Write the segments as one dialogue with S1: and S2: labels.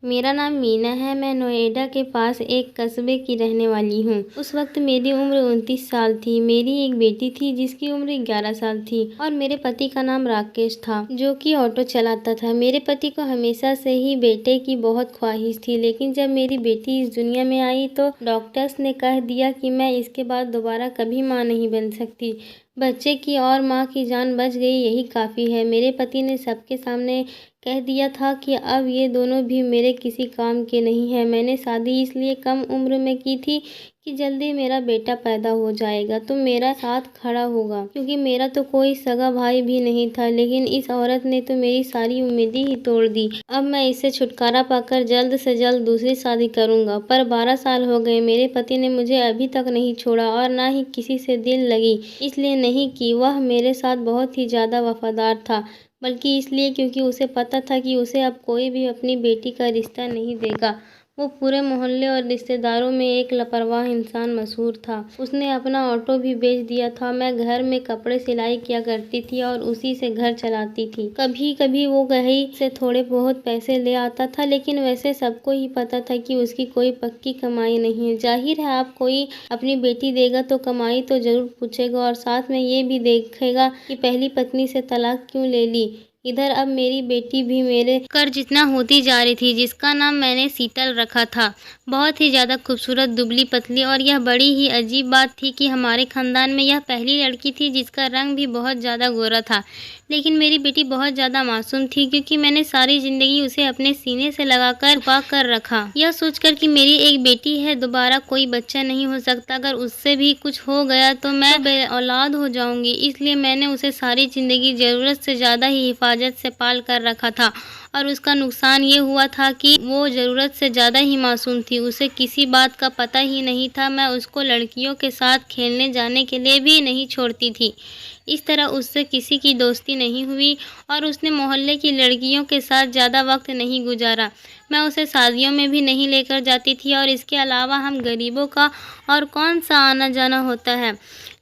S1: मेरा नाम मीना है। मैं नोएडा के पास एक कस्बे की रहने वाली हूँ। उस वक्त मेरी उम्र 29 साल थी। मेरी एक बेटी थी जिसकी उम्र 11 साल थी और मेरे पति का नाम राकेश था, जो कि ऑटो चलाता था। मेरे पति को हमेशा से ही बेटे की बहुत ख्वाहिश थी, लेकिन जब मेरी बेटी इस दुनिया में आई तो डॉक्टर्स ने कह दिया कि मैं इसके बाद दोबारा कभी माँ नहीं बन सकती। बच्चे की और माँ की जान बच गई, यही काफ़ी है। मेरे पति ने सबके सामने कह दिया था कि अब ये दोनों भी मेरे किसी काम के नहीं हैं। मैंने शादी इसलिए कम उम्र में की थी कि जल्दी मेरा बेटा पैदा हो जाएगा तो मेरा साथ खड़ा होगा, क्योंकि मेरा तो कोई सगा भाई भी नहीं था। लेकिन इस औरत ने तो मेरी सारी उम्मीदें ही तोड़ दी। अब मैं इससे छुटकारा पाकर जल्द से जल्द दूसरी शादी करूंगा। पर 12 साल हो गए, मेरे पति ने मुझे अभी तक नहीं छोड़ा और ना ही किसी से दिल लगी। इसलिए नहीं कि वह मेरे साथ बहुत ही ज़्यादा वफादार था, बल्कि इसलिए क्योंकि उसे पता था कि उसे अब कोई भी अपनी बेटी का रिश्ता नहीं देगा। वो पूरे मोहल्ले और रिश्तेदारों में एक लापरवाह इंसान मशहूर था। उसने अपना ऑटो भी बेच दिया था। मैं घर में कपड़े सिलाई किया करती थी और उसी से घर चलाती थी। कभी कभी वो कहीं से थोड़े बहुत पैसे ले आता था, लेकिन वैसे सबको ही पता था कि उसकी कोई पक्की कमाई नहीं है। जाहिर है, आप कोई अपनी बेटी देगा तो कमाई तो जरूर पूछेगा और साथ में ये भी देखेगा कि पहली पत्नी से तलाक क्यों ले ली। इधर अब मेरी बेटी भी मेरे कर जितना होती जा रही थी, जिसका नाम मैंने शीतल रखा था। बहुत ही ज़्यादा खूबसूरत, दुबली पतली, और यह बड़ी ही अजीब बात थी कि हमारे खानदान में यह पहली लड़की थी जिसका रंग भी बहुत ज़्यादा गोरा था। लेकिन मेरी बेटी बहुत ज़्यादा मासूम थी, क्योंकि मैंने सारी ज़िंदगी उसे अपने सीने से लगाकर छुपा कर रखा, यह सोचकर कि मेरी एक बेटी है, दोबारा कोई बच्चा नहीं हो सकता। अगर उससे भी कुछ हो गया तो मैं बे औलाद हो जाऊंगी। इसलिए मैंने उसे सारी ज़िंदगी ज़रूरत से ज़्यादा ही हिफाजत से पाल कर रखा था। और उसका नुकसान ये हुआ था कि वो ज़रूरत से ज़्यादा ही मासूम थी। उसे किसी बात का पता ही नहीं था। मैं उसको लड़कियों के साथ खेलने जाने के लिए भी नहीं छोड़ती थी। इस तरह उससे किसी की दोस्ती नहीं हुई और उसने मोहल्ले की लड़कियों के साथ ज़्यादा वक्त नहीं गुजारा। मैं उसे शादियों में भी नहीं लेकर जाती थी और इसके अलावा हम गरीबों का और कौन सा आना जाना होता है।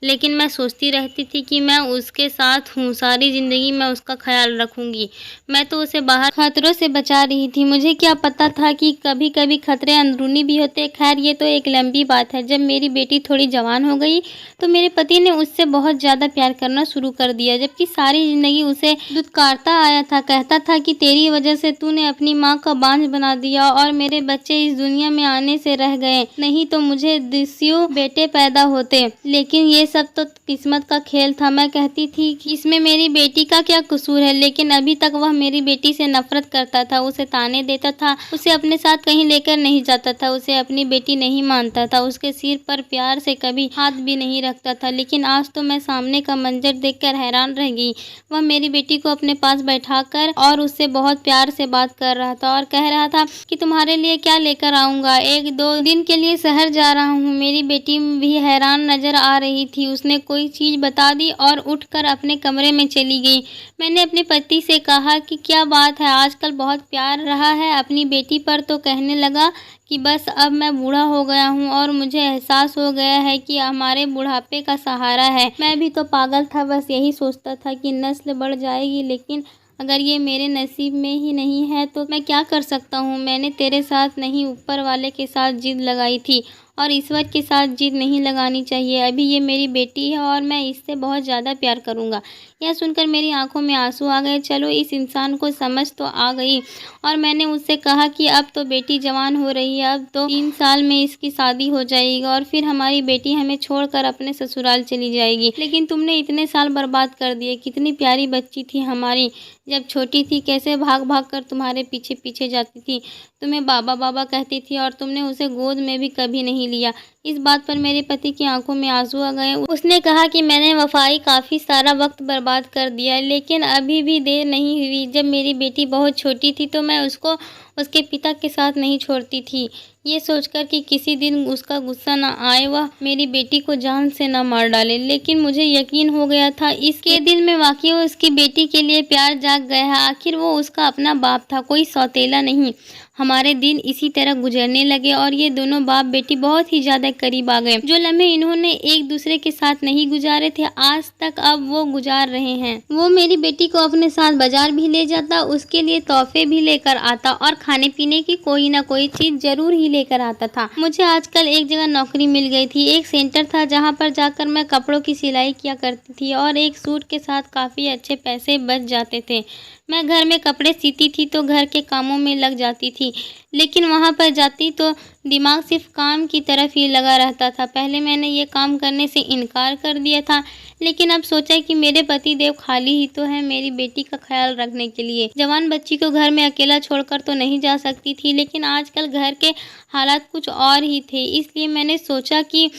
S1: लेकिन मैं सोचती रहती थी कि मैं उसके साथ हूँ, सारी ज़िंदगी मैं उसका ख्याल रखूँगी। मैं तो उसे बाहर खतरों से बचा रही थी। मुझे क्या पता था कि कभी कभी खतरे अंदरूनी भी होते। खैर, ये तो एक लंबी बात है। जब मेरी बेटी थोड़ी जवान हो गई तो मेरे पति ने उससे बहुत ज़्यादा प्यार करना शुरू कर दिया, जबकि सारी ज़िंदगी उसे दुत्कारता आया था। कहता था कि तेरी वजह से तूने अपनी माँ का बांझ बना दिया और मेरे बच्चे इस दुनिया में आने से रह गए, नहीं तो मुझे दिस्यु बेटे पैदा होते। लेकिन ये सब तो किस्मत का खेल था। मैं कहती थी कि इसमें मेरी बेटी का क्या कसूर है, लेकिन अभी तक वह मेरी बेटी से नफरत करता था, उसे ताने देता था, उसे अपने साथ कहीं लेकर नहीं जाता था, उसे अपनी बेटी नहीं मानता था, उसके सिर पर प्यार से कभी हाथ भी नहीं रखता था। लेकिन आज तो मैं सामने का मंजर देखकर हैरान रह गई। वह मेरी बेटी को अपने पास बैठाकर और उससे बहुत प्यार से बात कर रहा था और कह रहा था कि तुम्हारे लिए क्या लेकर आऊंगा, 1-2 दिन के लिए शहर जा रहा हूँ। मेरी बेटी भी हैरान नजर आ रही थी। उसने कोई चीज बता दी और उठकर अपने कमरे में चली गई। मैंने अपने पति से कहा कि क्या बात है, आजकल बहुत प्यार रहा है अपनी बेटी पर। तो कहने लगा कि बस अब मैं बूढ़ा हो गया हूँ और मुझे एहसास हो गया है कि हमारे बुढ़ापे का सहारा है। मैं भी तो पागल था, बस यही सोचता था कि नस्ल बढ़ जाएगी, लेकिन अगर ये मेरे नसीब में ही नहीं है तो मैं क्या कर सकता हूँ। मैंने तेरे साथ नहीं, ऊपर वाले के साथ जिद लगाई थी और ईश्वर के साथ जिद नहीं लगानी चाहिए। अभी ये मेरी बेटी है और मैं इससे बहुत ज़्यादा प्यार करूँगा। यह सुनकर मेरी आंखों में आंसू आ गए। चलो, इस इंसान को समझ तो आ गई। और मैंने उससे कहा कि अब तो बेटी जवान हो रही है, अब तो 3 साल में इसकी शादी हो जाएगी और फिर हमारी बेटी हमें छोड़कर अपने ससुराल चली जाएगी। लेकिन तुमने इतने साल बर्बाद कर दिए। कितनी प्यारी बच्ची थी हमारी, जब छोटी थी कैसे भाग भाग कर तुम्हारे पीछे पीछे जाती थी, तुम्हें बाबा बाबा कहती थी और तुमने उसे गोद में भी कभी नहीं लिया। इस बात पर मेरे पति की आंखों में आंसू आ गए। उसने कहा कि मैंने वफाई काफ़ी सारा वक्त बर्बाद कर दिया, लेकिन अभी भी देर नहीं हुई। जब मेरी बेटी बहुत छोटी थी तो मैं उसको उसके पिता के साथ नहीं छोड़ती थी, ये सोचकर कि किसी दिन उसका गुस्सा न आए, वह मेरी बेटी को जान से न मार डाले। लेकिन मुझे यकीन हो गया था इसके दिल में वाकई उसकी बेटी के लिए प्यार जाग गया है। आखिर वो उसका अपना बाप था, कोई सौतेला नहीं। हमारे दिन इसी तरह गुजरने लगे और ये दोनों बाप बेटी बहुत ही ज्यादा करीब आ गए। जो लम्हे इन्होंने एक दूसरे के साथ नहीं गुजारे थे आज तक, अब वो गुजार रहे हैं। वो मेरी बेटी को अपने साथ बाजार भी ले जाता, उसके लिए तोहफे भी लेकर आता और खाने पीने की कोई ना कोई चीज़ ज़रूर ही लेकर आता था। मुझे आजकल एक जगह नौकरी मिल गई थी। एक सेंटर था जहाँ पर जाकर मैं कपड़ों की सिलाई किया करती थी और एक सूट के साथ काफ़ी अच्छे पैसे बच जाते थे। मैं घर में कपड़े सीती थी तो घर के कामों में लग जाती थी, लेकिन वहाँ पर जाती तो दिमाग सिर्फ काम की तरफ ही लगा रहता था। पहले मैंने ये काम करने से इनकार कर दिया था, लेकिन अब सोचा कि मेरे पति देव खाली ही तो है मेरी बेटी का ख्याल रखने के लिए। जवान बच्ची को घर में अकेला छोड़कर तो नहीं जा सकती थी, लेकिन आजकल घर के हालात कुछ और ही थे। इसलिए मैंने सोचा कि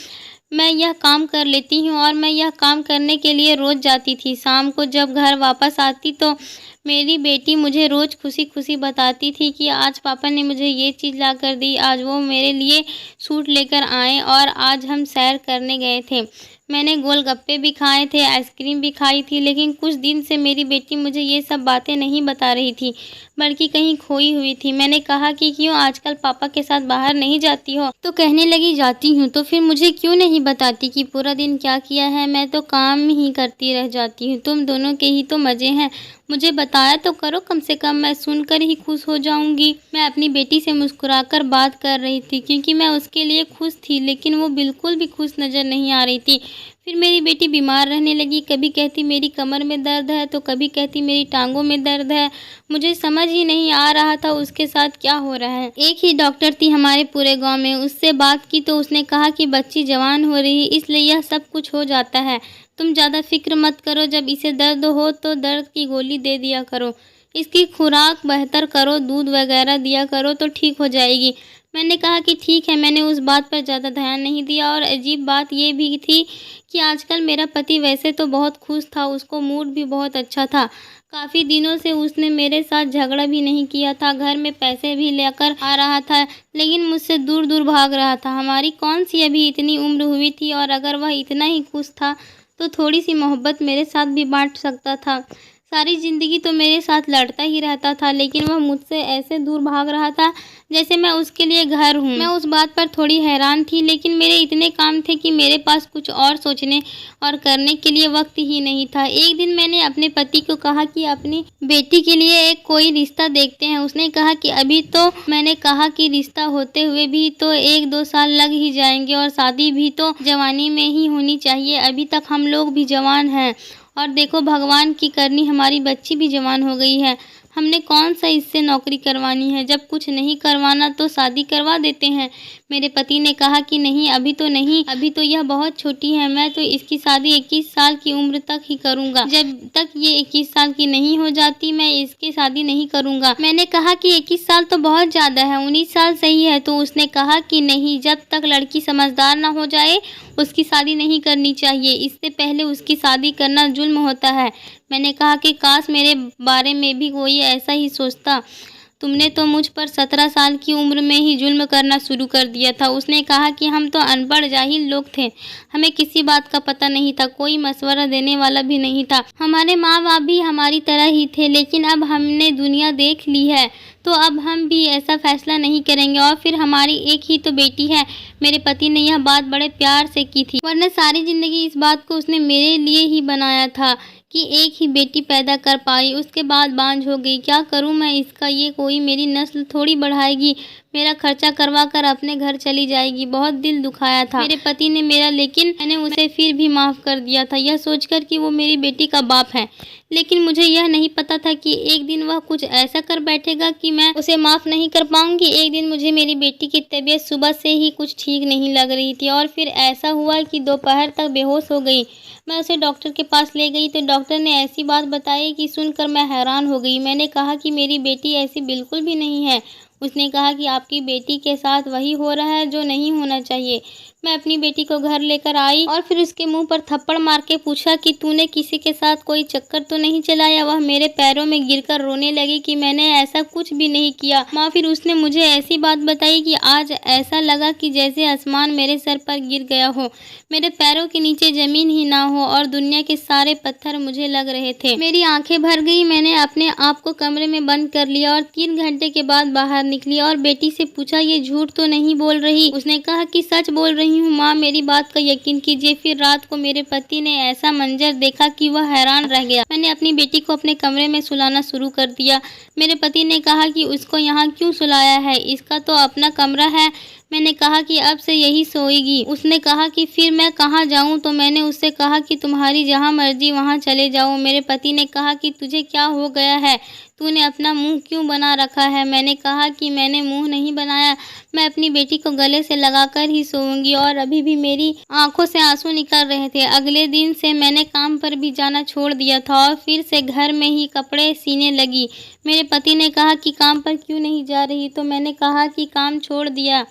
S1: मैं यह काम कर लेती हूँ और मैं यह काम करने के लिए रोज़ जाती थी। शाम को जब घर वापस आती तो मेरी बेटी मुझे रोज़ खुशी-खुशी बताती थी कि आज पापा ने मुझे ये चीज़ ला कर दी, आज वो मेरे लिए सूट लेकर आए और आज हम सैर करने गए थे। मैंने गोलगप्पे भी खाए थे, आइसक्रीम भी खाई थी, लेकिन कुछ दिन से मेरी बेटी मुझे ये सब बातें नहीं बता रही थी, बल्कि कहीं खोई हुई थी। मैंने कहा कि क्यों आजकल पापा के साथ बाहर नहीं जाती हो? तो कहने लगी जाती हूँ। तो फिर मुझे क्यों नहीं बताती कि पूरा दिन क्या किया है? मैं तो काम ही करती रह जाती हूँ। तुम दोनों के ही तो मज़े हैं। मुझे बताया तो करो कम से कम, मैं सुनकर ही खुश हो जाऊंगी। मैं अपनी बेटी से मुस्कुराकर बात कर रही थी क्योंकि मैं उसके लिए खुश थी, लेकिन वो बिल्कुल भी खुश नज़र नहीं आ रही थी। फिर मेरी बेटी बीमार रहने लगी। कभी कहती मेरी कमर में दर्द है तो कभी कहती मेरी टांगों में दर्द है। मुझे समझ ही नहीं आ रहा था उसके साथ क्या हो रहा है। एक ही डॉक्टर थी हमारे पूरे गांव में, उससे बात की तो उसने कहा कि बच्ची जवान हो रही है, इसलिए यह सब कुछ हो जाता है। तुम ज़्यादा फिक्र मत करो, जब इसे दर्द हो तो दर्द की गोली दे दिया करो, इसकी खुराक बेहतर करो, दूध वगैरह दिया करो तो ठीक हो जाएगी। मैंने कहा कि ठीक है। मैंने उस बात पर ज़्यादा ध्यान नहीं दिया और अजीब बात ये भी थी कि आजकल मेरा पति वैसे तो बहुत खुश था, उसको मूड भी बहुत अच्छा था। काफ़ी दिनों से उसने मेरे साथ झगड़ा भी नहीं किया था, घर में पैसे भी लेकर आ रहा था, लेकिन मुझसे दूर दूर भाग रहा था। हमारी कौन सी अभी इतनी उम्र हुई थी, और अगर वह इतना ही खुश था तो थोड़ी सी मोहब्बत मेरे साथ भी बांट सकता था। सारी ज़िंदगी तो मेरे साथ लड़ता ही रहता था, लेकिन वह मुझसे ऐसे दूर भाग रहा था जैसे मैं उसके लिए घर हूँ। मैं उस बात पर थोड़ी हैरान थी, लेकिन मेरे इतने काम थे कि मेरे पास कुछ और सोचने और करने के लिए वक्त ही नहीं था। एक दिन मैंने अपने पति को कहा कि अपनी बेटी के लिए एक कोई रिश्ता देखते हैं। उसने कहा कि अभी तो। मैंने कहा कि रिश्ता होते हुए भी तो 1-2 साल लग ही जाएंगे और शादी भी तो जवानी में ही होनी चाहिए। अभी तक हम लोग भी जवान हैं और देखो भगवान की करनी हमारी बच्ची भी जवान हो गई है। हमने कौन सा इससे नौकरी करवानी है, जब कुछ नहीं करवाना तो शादी करवा देते हैं। मेरे पति ने कहा कि नहीं, अभी तो नहीं, अभी तो यह बहुत छोटी है, मैं तो इसकी शादी 21 साल की उम्र तक ही करूंगा। जब तक ये 21 साल की नहीं हो जाती मैं इसकी शादी नहीं करूंगा। मैंने कहा कि 21 साल तो बहुत ज़्यादा है, 19 साल सही है। तो उसने कहा कि नहीं, जब तक लड़की समझदार ना हो जाए उसकी शादी नहीं करनी चाहिए, इससे पहले उसकी शादी करना जुल्म होता है। मैंने कहा कि काश मेरे बारे में भी कोई ऐसा ही सोचता। तुमने तो मुझ पर 17 साल की उम्र में ही जुल्म करना शुरू कर दिया था। उसने कहा कि हम तो अनपढ़ जाहिल लोग थे, हमें किसी बात का पता नहीं था, कोई मशवरा देने वाला भी नहीं था। हमारे माँ बाप भी हमारी तरह ही थे, लेकिन अब हमने दुनिया देख ली है तो अब हम भी ऐसा फैसला नहीं करेंगे। और फिर हमारी एक ही तो बेटी है। मेरे पति ने यह बात बड़े प्यार से की थी, वरना सारी जिंदगी इस बात को उसने मेरे लिए ही बनाया था कि एक ही बेटी पैदा कर पाई, उसके बाद बांझ हो गई। क्या करूं मैं इसका, ये कोई मेरी नस्ल थोड़ी बढ़ाएगी, मेरा खर्चा करवा कर अपने घर चली जाएगी। बहुत दिल दुखाया था मेरे पति ने मेरा, लेकिन मैंने उसे फिर भी माफ़ कर दिया था, यह सोचकर कि वो मेरी बेटी का बाप है। लेकिन मुझे यह नहीं पता था कि एक दिन वह कुछ ऐसा कर बैठेगा कि मैं उसे माफ़ नहीं कर पाऊंगी। एक दिन मुझे मेरी बेटी की तबीयत सुबह से ही कुछ ठीक नहीं लग रही थी और फिर ऐसा हुआ कि दोपहर तक बेहोश हो गई। मैं उसे डॉक्टर के पास ले गई तो डॉक्टर ने ऐसी बात बताई कि सुनकर मैं हैरान हो गई। मैंने कहा कि मेरी बेटी ऐसी बिल्कुल भी नहीं है। उसने कहा कि आपकी बेटी के साथ वही हो रहा है जो नहीं होना चाहिए। मैं अपनी बेटी को घर लेकर आई और फिर उसके मुंह पर थप्पड़ मार के पूछा कि तूने किसी के साथ कोई चक्कर तो नहीं चलाया। वह मेरे पैरों में गिरकर रोने लगी कि मैंने ऐसा कुछ भी नहीं किया माँ। फिर उसने मुझे ऐसी बात बताई कि आज ऐसा लगा कि जैसे आसमान मेरे सर पर गिर गया हो, मेरे पैरों के नीचे जमीन ही ना हो और दुनिया के सारे पत्थर मुझे लग रहे थे। मेरी आंखें भर गई। मैंने अपने आप को कमरे में बंद कर लिया और 3 घंटे के बाद बाहर निकली और बेटी से पूछा, ये झूठ तो नहीं बोल रही? उसने कहा कि सच बोल रही हूँ माँ, मेरी बात का यकीन कीजिए। फिर रात को मेरे पति ने ऐसा मंजर देखा कि वह हैरान रह गया। मैंने अपनी बेटी को अपने कमरे में सुलाना शुरू कर दिया। मेरे पति ने कहा कि उसको यहाँ क्यों सुलाया है, इसका तो अपना कमरा है। मैंने कहा कि अब से यही सोएगी। उसने कहा कि फिर मैं कहाँ जाऊँ? तो मैंने उससे कहा कि तुम्हारी जहाँ मर्जी वहाँ चले जाओ। मेरे पति ने कहा कि तुझे क्या हो गया है, तूने अपना मुंह क्यों बना रखा है? मैंने कहा कि मैंने मुंह नहीं बनाया, मैं अपनी बेटी को गले से लगाकर ही सोऊंगी। और अभी भी मेरी आंखों से आंसू निकल रहे थे। अगले दिन से मैंने काम पर भी जाना छोड़ दिया था और फिर से घर में ही कपड़े सीने लगी। मेरे पति ने कहा कि काम पर क्यों नहीं जा रही? तो मैंने कहा कि काम छोड़ दिया।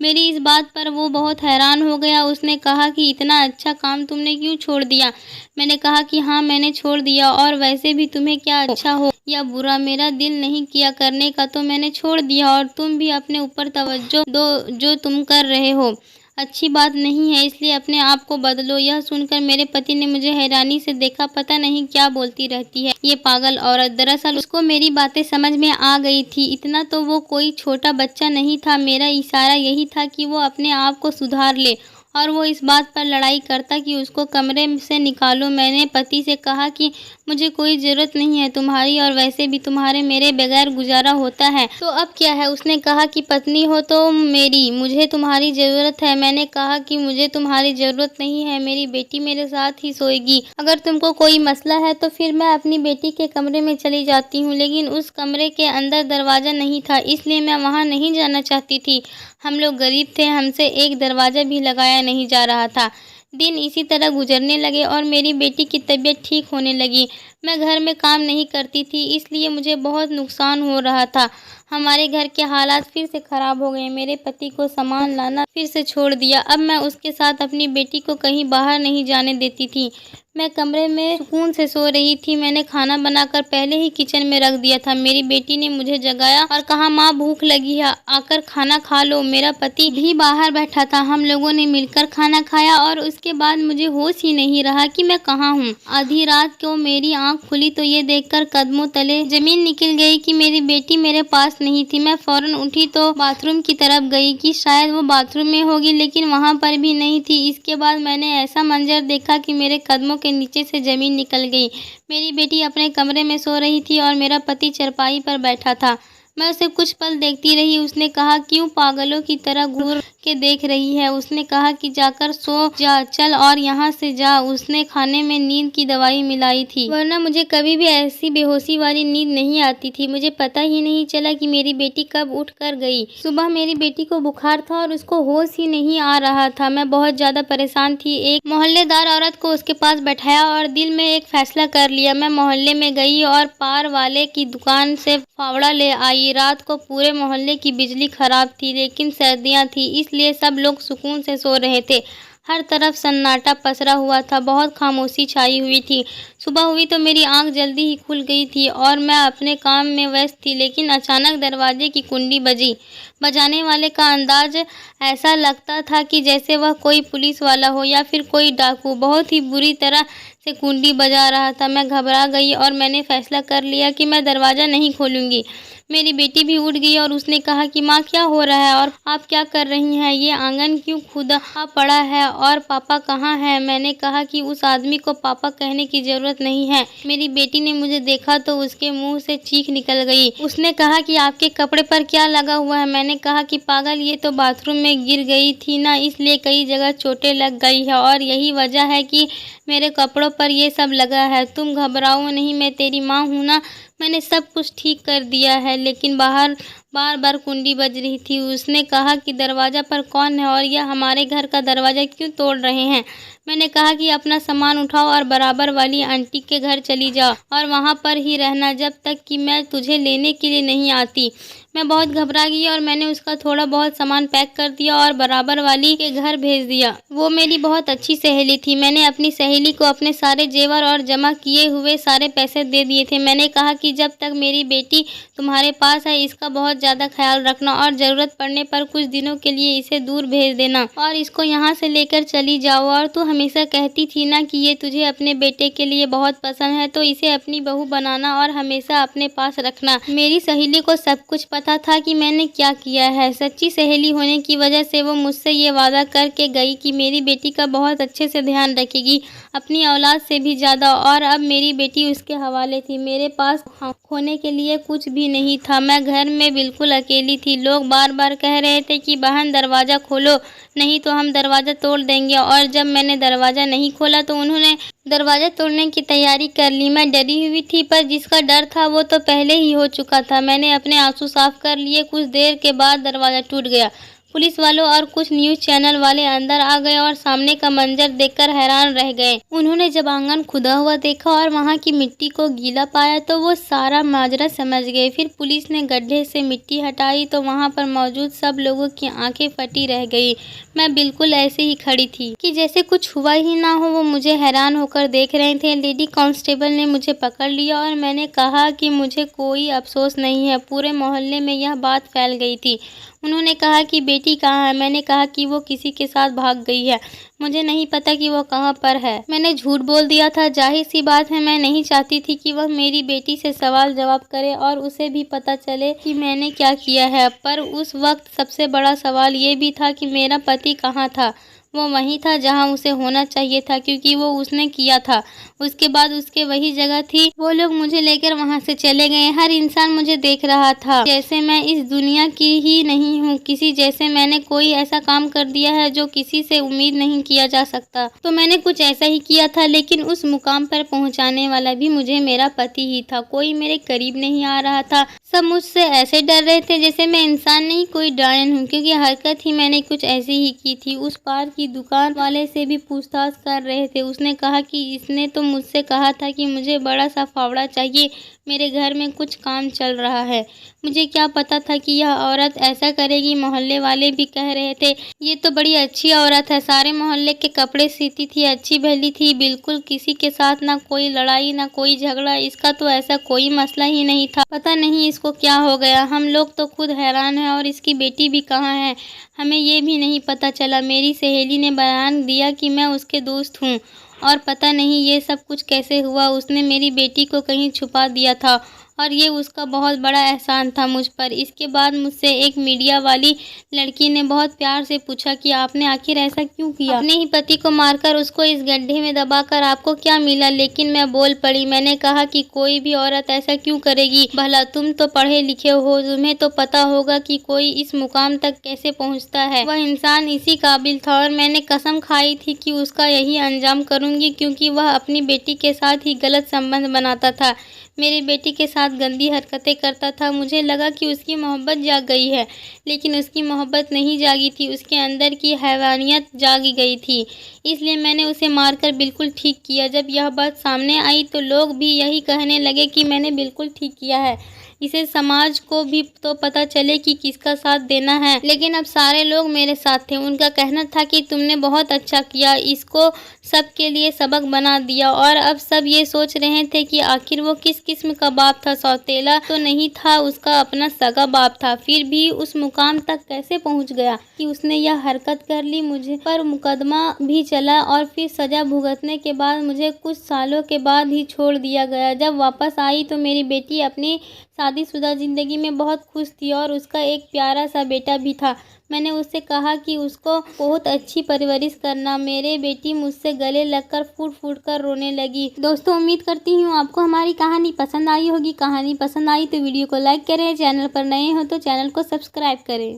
S1: मेरी इस बात पर वो बहुत हैरान हो गया। उसने कहा कि इतना अच्छा काम तुमने क्यों छोड़ दिया? मैंने कहा कि हाँ, मैंने छोड़ दिया। और वैसे भी तुम्हें क्या अच्छा हो या बुरा, मेरा दिल नहीं किया करने का तो मैंने छोड़ दिया। और तुम भी अपने ऊपर तवज्जो दो, जो तुम कर रहे हो अच्छी बात नहीं है, इसलिए अपने आप को बदलो। यह सुनकर मेरे पति ने मुझे हैरानी से देखा। पता नहीं क्या बोलती रहती है ये पागल औरत। दरअसल उसको मेरी बातें समझ में आ गई थी। इतना तो वो कोई छोटा बच्चा नहीं था। मेरा इशारा यही था कि वो अपने आप को सुधार ले और वो इस बात पर लड़ाई करता कि उसको कमरे से निकालो। मैंने पति से कहा कि मुझे कोई ज़रूरत नहीं है तुम्हारी, और वैसे भी तुम्हारे मेरे बगैर गुजारा होता है, तो अब क्या है? उसने कहा कि पत्नी हो तो मेरी, मुझे तुम्हारी ज़रूरत है। मैंने कहा कि मुझे तुम्हारी ज़रूरत नहीं है, मेरी बेटी मेरे साथ ही सोएगी। अगर तुमको कोई मसला है तो फिर मैं अपनी बेटी के कमरे में चली जाती हूँ। लेकिन उस कमरे के अंदर दरवाज़ा नहीं था, इसलिए मैं वहाँ नहीं जाना चाहती थी। हम लोग गरीब थे, हमसे एक दरवाज़ा भी लगाया नहीं जा रहा था। दिन इसी तरह गुजरने लगे और मेरी बेटी की तबीयत ठीक होने लगी। मैं घर में काम नहीं करती थी, इसलिए मुझे बहुत नुकसान हो रहा था। हमारे घर के हालात फिर से ख़राब हो गए। मेरे पति को सामान लाना फिर से छोड़ दिया। अब मैं उसके साथ अपनी बेटी को कहीं बाहर नहीं जाने देती थी। मैं कमरे में सुकून से सो रही थी। मैंने खाना बनाकर पहले ही किचन में रख दिया था। मेरी बेटी ने मुझे जगाया और कहा, माँ भूख लगी है, आकर खाना खा लो। मेरा पति भी बाहर बैठा था। हम लोगों ने मिलकर खाना खाया और उसके बाद मुझे होश ही नहीं रहा कि मैं कहाँ हूँ। आधी रात को मेरी आँख खुली तो ये देखकर कदमों तले जमीन निकल गई कि मेरी बेटी मेरे पास नहीं थी। मैं फौरन उठी तो बाथरूम की तरफ गई कि शायद वो बाथरूम में होगी, लेकिन वहाँ पर भी नहीं थी। इसके बाद मैंने ऐसा मंजर देखा कि मेरे कदमों के नीचे से जमीन निकल गई। मेरी बेटी अपने कमरे में सो रही थी और मेरा पति चारपाई पर बैठा था। मैं उसे कुछ पल देखती रही। उसने कहा, क्यों पागलों की तरह घूर के देख रही है? उसने कहा कि जाकर सो जा, चल और यहाँ से जा। उसने खाने में नींद की दवाई मिलाई थी, वरना मुझे कभी भी ऐसी बेहोशी वाली नींद नहीं आती थी। मुझे पता ही नहीं चला कि मेरी बेटी कब उठ कर गई। सुबह मेरी बेटी को बुखार था और उसको होश ही नहीं आ रहा था। मैं बहुत ज्यादा परेशान थी। एक मोहल्लेदार औरत को उसके पास बैठाया और दिल में एक फैसला कर लिया। मैं मोहल्ले में गई और पार वाले की दुकान से फावड़ा ले आई। रात को पूरे मोहल्ले की बिजली खराब थी, लेकिन सर्दियां थी, इसलिए सब लोग सुकून से सो रहे थे। हर तरफ सन्नाटा पसरा हुआ था, बहुत खामोशी छाई हुई थी। सुबह हुई तो मेरी आंख जल्दी ही खुल गई थी और मैं अपने काम में व्यस्त थी, लेकिन अचानक दरवाजे की कुंडी बजी। बजाने वाले का अंदाज ऐसा लगता था कि जैसे वह कोई पुलिस वाला हो या फिर कोई डाकू। बहुत ही बुरी तरह से कुंडी बजा रहा था। मैं घबरा गई और मैंने फैसला कर लिया कि मैं दरवाज़ा नहीं खोलूंगी। मेरी बेटी भी उठ गई और उसने कहा कि माँ, क्या हो रहा है और आप क्या कर रही हैं? ये आंगन क्यों खुदा पड़ा है और पापा कहाँ हैं? मैंने कहा कि उस आदमी को पापा कहने की जरूरत नहीं है। मेरी बेटी ने मुझे देखा तो उसके मुंह से चीख निकल गई। उसने कहा कि आपके कपड़े पर क्या लगा हुआ है? मैंने कहा कि पागल, ये तो बाथरूम में गिर गई थी ना, इसलिए कई जगह चोटें लग गई है और यही वजह है कि मेरे कपड़ों पर ये सब लगा है। तुम घबराओ नहीं, मैं तेरी माँ हूँ ना, मैंने सब कुछ ठीक कर दिया है। लेकिन बाहर बार बार कुंडी बज रही थी। उसने कहा कि दरवाज़ा पर कौन है और यह हमारे घर का दरवाज़ा क्यों तोड़ रहे हैं? मैंने कहा कि अपना सामान उठाओ और बराबर वाली आंटी के घर चली जाओ और वहाँ पर ही रहना जब तक कि मैं तुझे लेने के लिए नहीं आती। मैं बहुत घबरा गई और मैंने उसका थोड़ा बहुत सामान पैक कर दिया और बराबर वाली के घर भेज दिया। वो मेरी बहुत अच्छी सहेली थी। मैंने अपनी सहेली को अपने सारे जेवर और जमा किए हुए सारे पैसे दे दिए थे। मैंने कहा कि जब तक मेरी बेटी तुम्हारे पास है, इसका बहुत ज़्यादा ख्याल रखना और ज़रूरत पड़ने पर कुछ दिनों के लिए इसे दूर भेज देना और इसको यहाँ से लेकर चली जाओ। और तू हमेशा कहती थी ना कि ये तुझे अपने बेटे के लिए बहुत पसंद है, तो इसे अपनी बहू बनाना और हमेशा अपने पास रखना। मेरी सहेली को सब कुछ पता पता था कि मैंने क्या किया है। सच्ची सहेली होने की वजह से वो मुझसे ये वादा करके गई कि मेरी बेटी का बहुत अच्छे से ध्यान रखेगी, अपनी औलाद से भी ज़्यादा। और अब मेरी बेटी उसके हवाले थी। मेरे पास खोने के लिए कुछ भी नहीं था। मैं घर में बिल्कुल अकेली थी। लोग बार बार कह रहे थे कि बहन दरवाज़ा खोलो, नहीं तो हम दरवाज़ा तोड़ देंगे। और जब मैंने दरवाज़ा नहीं खोला तो उन्होंने दरवाज़ा तोड़ने की तैयारी कर ली। मैं डरी हुई थी, पर जिसका डर था वो तो पहले ही हो चुका था। मैंने अपने आंसू साफ कर लिए। कुछ देर के बाद दरवाज़ा टूट गया। पुलिस वालों और कुछ न्यूज़ चैनल वाले अंदर आ गए और सामने का मंजर देखकर हैरान रह गए। उन्होंने जब आंगन खुदा हुआ देखा और वहाँ की मिट्टी को गीला पाया तो वो सारा माजरा समझ गए। फिर पुलिस ने गड्ढे से मिट्टी हटाई तो वहाँ पर मौजूद सब लोगों की आंखें फटी रह गई। मैं बिल्कुल ऐसे ही खड़ी थी कि जैसे कुछ हुआ ही ना हो। वो मुझे हैरान होकर देख रहे थे। लेडी कांस्टेबल ने मुझे पकड़ लिया और मैंने कहा कि मुझे कोई अफसोस नहीं है। पूरे मोहल्ले में यह बात फैल गई थी। उन्होंने कहा कि बेटी कहाँ है। मैंने कहा कि वो किसी के साथ भाग गई है, मुझे नहीं पता कि वो कहाँ पर है। मैंने झूठ बोल दिया था। जाहिर सी बात है, मैं नहीं चाहती थी कि वह मेरी बेटी से सवाल जवाब करे और उसे भी पता चले कि मैंने क्या किया है। पर उस वक्त सबसे बड़ा सवाल ये भी था कि मेरा पति कहाँ था। वो वहीं था जहां उसे होना चाहिए था, क्योंकि वो उसने किया था। उसके बाद उसके वही जगह थी। वो लोग मुझे लेकर वहां से चले गए। हर इंसान मुझे देख रहा था जैसे मैं इस दुनिया की ही नहीं हूँ, किसी जैसे मैंने कोई ऐसा काम कर दिया है जो किसी से उम्मीद नहीं किया जा सकता। तो मैंने कुछ ऐसा ही किया था, लेकिन उस मुकाम पर पहुँचाने वाला भी मुझे मेरा पति ही था। कोई मेरे करीब नहीं आ रहा था। सब मुझसे ऐसे डर रहे थे जैसे मैं इंसान नहीं कोई डायन हूँ, क्योंकि हरकत ही मैंने कुछ ऐसी ही की थी। उस पार की दुकान वाले से भी पूछताछ कर रहे थे। उसने कहा कि इसने तो मुझसे कहा था कि मुझे बड़ा सा फावड़ा चाहिए, मेरे घर में कुछ काम चल रहा है। मुझे क्या पता था कि यह औरत ऐसा करेगी। मोहल्ले वाले भी कह रहे थे ये तो बड़ी अच्छी औरत है, सारे मोहल्ले के कपड़े सीती थी, अच्छी भली थी, बिल्कुल किसी के साथ ना कोई लड़ाई ना कोई झगड़ा, इसका तो ऐसा कोई मसला ही नहीं था। पता नहीं इसको क्या हो गया। हम लोग तो खुद हैरान हैं। और इसकी बेटी भी कहाँ है, हमें ये भी नहीं पता चला। मेरी सहेली ने बयान दिया कि मैं उसके दोस्त हूँ और पता नहीं ये सब कुछ कैसे हुआ। उसने मेरी बेटी को कहीं छुपा दिया था और ये उसका बहुत बड़ा एहसान था मुझ पर। इसके बाद मुझसे एक मीडिया वाली लड़की ने बहुत प्यार से पूछा कि आपने आखिर ऐसा क्यों किया, अपने ही पति को मारकर उसको इस गड्ढे में दबाकर आपको क्या मिला। लेकिन मैं बोल पड़ी। मैंने कहा कि कोई भी औरत ऐसा क्यों करेगी। भला तुम तो पढ़े लिखे हो, तुम्हें तो पता होगा कि कोई इस मुकाम तक कैसे पहुंचता है। वह इंसान इसी काबिल था और मैंने कसम खाई थी कि उसका यही अंजाम करूंगी, क्योंकि वह अपनी बेटी के साथ ही गलत संबंध बनाता था, मेरी बेटी के साथ गंदी हरकतें करता था। मुझे लगा कि उसकी मोहब्बत जाग गई है, लेकिन उसकी मोहब्बत नहीं जागी थी, उसके अंदर की हैवानियत जागी गई थी। इसलिए मैंने उसे मारकर बिल्कुल ठीक किया। जब यह बात सामने आई तो लोग भी यही कहने लगे कि मैंने बिल्कुल ठीक किया है, इसे समाज को भी तो पता चले कि किसका साथ देना है। लेकिन अब सारे लोग मेरे साथ थे। उनका कहना था कि तुमने बहुत अच्छा किया, इसको सबके लिए सबक बना दिया। और अब सब ये सोच रहे थे कि आखिर वो किस किस्म का बाप था, सौतेला तो नहीं था, उसका अपना सगा बाप था। फिर भी उस मुकाम तक कैसे पहुंच गया कि उसने यह हरकत कर ली। मुझे पर मुकदमा भी चला और फिर सजा भुगतने के बाद मुझे कुछ सालों के बाद ही छोड़ दिया गया। जब वापस आई तो मेरी बेटी अपनी शादीशुदा ज़िंदगी में बहुत खुश थी और उसका एक प्यारा सा बेटा भी था। मैंने उससे कहा कि उसको बहुत अच्छी परवरिश करना। मेरे बेटी मुझसे गले लगकर फूट फूट कर रोने लगी। दोस्तों, उम्मीद करती हूँ आपको हमारी कहानी पसंद आई होगी। कहानी पसंद आई तो वीडियो को लाइक करें, चैनल पर नए हो तो चैनल को सब्सक्राइब करें।